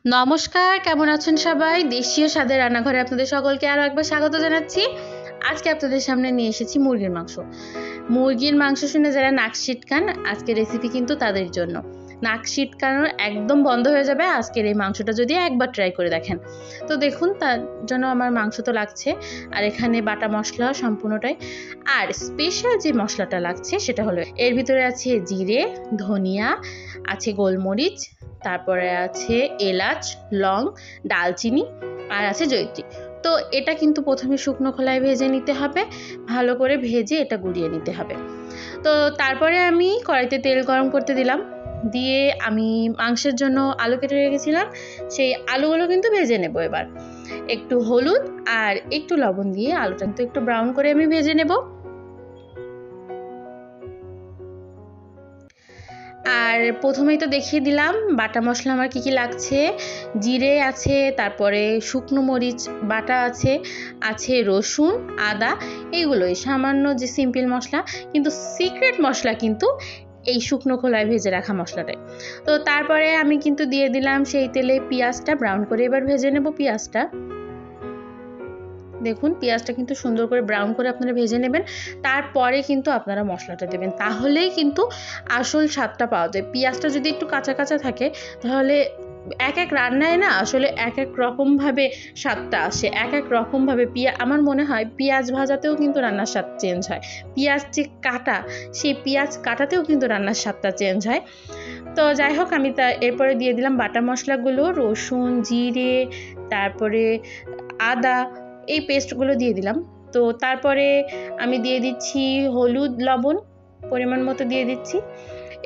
নমস্কার, কেমন আছেন সবাই? দেশীয় স্বাদের রান্নাঘরে আপনাদের সকলকে আরও একবার স্বাগত জানাচ্ছি। আজকে আপনাদের সামনে নিয়ে এসেছি মুরগির মাংস। মুরগির মাংস শুনে যারা নাক সিটকান, আজকের রেসিপি কিন্তু তাদের জন্য। নাক সিটকানোর একদম বন্ধ হয়ে যাবে আজকের এই মাংসটা যদি একবার ট্রাই করে দেখেন। তো দেখুন, তার জন্য আমার মাংস তো লাগছে, আর এখানে বাটা মশলা সম্পূর্ণটাই। আর স্পেশাল যে মশলাটা লাগছে সেটা হলো, এর ভিতরে আছে জিরে, ধনিয়া, আছে গোলমরিচ, তারপরে আছে এলাচ, লং, দালচিনি, আর আছে জয়িত্রী। তো এটা কিন্তু প্রথমে শুকনো খোলায় ভেজে নিতে হবে, ভালো করে ভেজে এটা গুঁড়িয়ে নিতে হবে। তো তারপরে আমি কড়াইতে তেল গরম করতে দিলাম, দিয়ে আমি মাংসের জন্য আলু কেটে রেখেছিলাম, সেই আলুগুলো কিন্তু ভেজে নেব। এবার একটু হলুদ আর একটু লবণ দিয়ে আলুটা কিন্তু একটু ব্রাউন করে আমি ভেজে নেব। আর প্রথমেই তো দেখিয়ে দিলাম বাটা মশলা আমার কী কী লাগছে। জিরে আছে, তারপরে শুকনো মরিচ বাটা আছে, আছে রসুন, আদা, এইগুলোই সামান্য যে সিম্পল মশলা, কিন্তু সিক্রেট মশলা কিন্তু এই শুকনো খোলায় ভেজে রাখা মশলাটাই। তো তারপরে আমি কিন্তু দিয়ে দিলাম সেই তেলে পেঁয়াজটা, ব্রাউন করে এবার ভেজে নেব পেঁয়াজটা। দেখুন, পেঁয়াজটা কিন্তু সুন্দর করে ব্রাউন করে আপনারা ভেজে নেবেন, তারপরে কিন্তু আপনারা মশলাটা দেবেন, তাহলেই কিন্তু আসল স্বাদটা পাওয়া যায়। পেঁয়াজটা যদি একটু কাঁচা কাঁচা থাকে তাহলে এক এক রান্নায় না আসলে এক এক রকমভাবে স্বাদটা আসে, এক এক রকমভাবে আমার মনে হয় পেঁয়াজ ভাজাতেও কিন্তু রান্নার স্বাদ চেঞ্জ হয়, পেঁয়াজ যে কাটা, সেই পেঁয়াজ কাটাতেও কিন্তু রান্নার স্বাদটা চেঞ্জ হয়। তো যাই হোক, আমি এরপরে দিয়ে দিলাম বাটা মশলাগুলো, রসুন, জিরে, তারপরে আদা, এই পেস্টগুলো দিয়ে দিলাম। তো তারপরে আমি দিয়ে দিচ্ছি হলুদ, লবণ পরিমাণ মতো দিয়ে দিচ্ছি।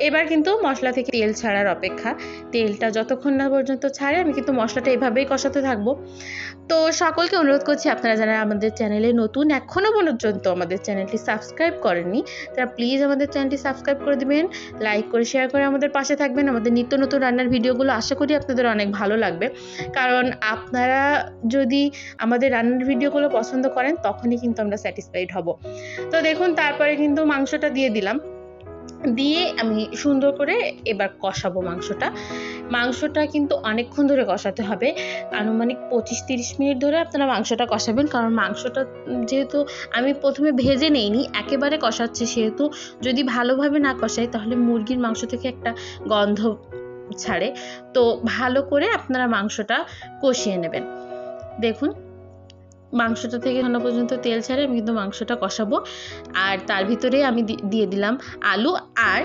এবার কিন্তু মশলা থেকে তেল ছাড়ার অপেক্ষা, তেলটা যতক্ষণ না পর্যন্ত ছাড়ে আমি কিন্তু মশলাটা এভাবেই কষাতে থাকবো। তো সকলকে অনুরোধ করছি, আপনারা যারা আমাদের চ্যানেলে নতুন, এখনও পর্যন্ত আমাদের চ্যানেলটি সাবস্ক্রাইব করেননি, তারা প্লিজ আমাদের চ্যানেলটি সাবস্ক্রাইব করে দেবেন, লাইক করে শেয়ার করে আমাদের পাশে থাকবেন। আমাদের নিত্য নতুন রান্নার ভিডিওগুলো আশা করি আপনাদের অনেক ভালো লাগবে, কারণ আপনারা যদি আমাদের রান্নার ভিডিওগুলো পছন্দ করেন তখনই কিন্তু আমরা স্যাটিসফাইড হব। তো দেখুন, তারপরে কিন্তু মাংসটা দিয়ে দিলাম, দিয়ে আমি সুন্দর করে এবার কষাবো মাংসটা কিন্তু অনেকক্ষণ ধরে কষাতে হবে, আনুমানিক 25-30 মিনিট ধরে আপনারা মাংসটা কষাবেন, কারণ মাংসটা যেহেতু আমি প্রথমে ভেজে নেইনি, একেবারে কষাচ্ছি, সেহেতু যদি ভালোভাবে না কষাই তাহলে মুরগির মাংস থেকে একটা গন্ধ ছাড়ে। তো ভালো করে আপনারা মাংসটা কষিয়ে নেবেন। দেখুন, মাংসটা থেকে এখনো পর্যন্ত তেল ছাড়ে, আমি কিন্তু মাংসটা কষাবো, আর তার ভিতরে আমি দিয়ে দিলাম আলু। আর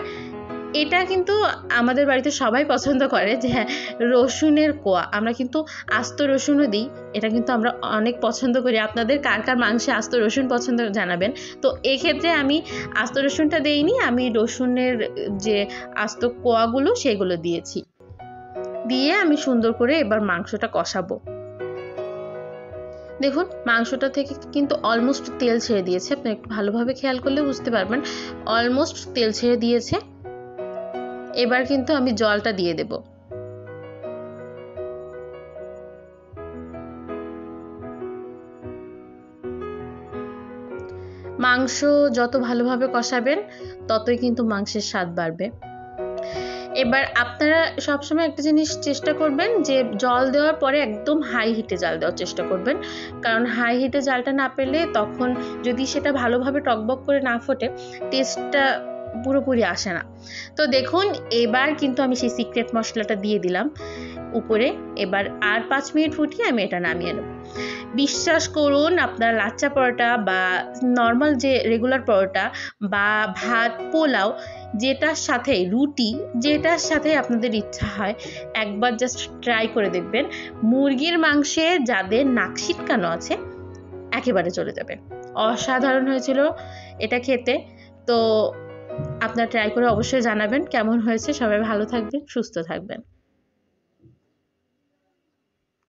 এটা কিন্তু আমাদের বাড়িতে সবাই পছন্দ করে যে হ্যাঁ, রসুনের কোয়া, আমরা কিন্তু আস্ত রসুনও দিই, এটা কিন্তু আমরা অনেক পছন্দ করি। আপনাদের কার কার মাংসে আস্ত রসুন পছন্দ জানাবেন। তো এক্ষেত্রে আমি আস্ত রসুনটা দেইনি, আমি রসুনের যে আস্ত কোয়াগুলো সেগুলো দিয়েছি, দিয়ে আমি সুন্দর করে এবার মাংসটা কষাবো। দেখুন, মাংসটা থেকে কিন্তু অলমোস্ট তেল ছেড়ে দিয়েছে, আপনি একটু ভালোভাবে খেয়াল করলে বুঝতে পারবেন অলমোস্ট তেল ছেড়ে দিয়েছে। এবার কিন্তু আমি জলটা দিয়ে দেব। মাংস যত ভালোভাবে কষাবেন ততই কিন্তু মাংসের স্বাদ বাড়বে। এবার আপনারা সবসময় একটা জিনিস চেষ্টা করবেন যে জল দেওয়ার পরে একদম হাই হিটে জাল দেওয়ার চেষ্টা করবেন, কারণ হাই হিটে জালটা না পেলে তখন যদি সেটা ভালোভাবে টকবক করে না ফোটে, টেস্টটা পুরোপুরি আসে না। তো দেখুন, এবার কিন্তু আমি সেই সিক্রেট মশলাটা দিয়ে দিলাম উপরে। এবার আর 5 মিনিট ফুটিয়ে আমি এটা নামিয়ে নেব। বিশ্বাস করুন, আপনার লাচ্চা পরোটা বা নর্মাল যে রেগুলার পরোটা বা ভাত, পোলাও, যেটার সাথে রুটি, যেটার সাথে আপনাদের ইচ্ছা হয়, একবার জাস্ট ট্রাই করে দেখবেন। মুরগির মাংসে যাদের নাক সিটকানো আছে একেবারে চলে যাবে। অসাধারণ হয়েছিল এটা খেতে। তো আপনারা ট্রাই করে অবশ্যই জানাবেন কেমন হয়েছে। সবাই ভালো থাকবেন, সুস্থ থাকবেন।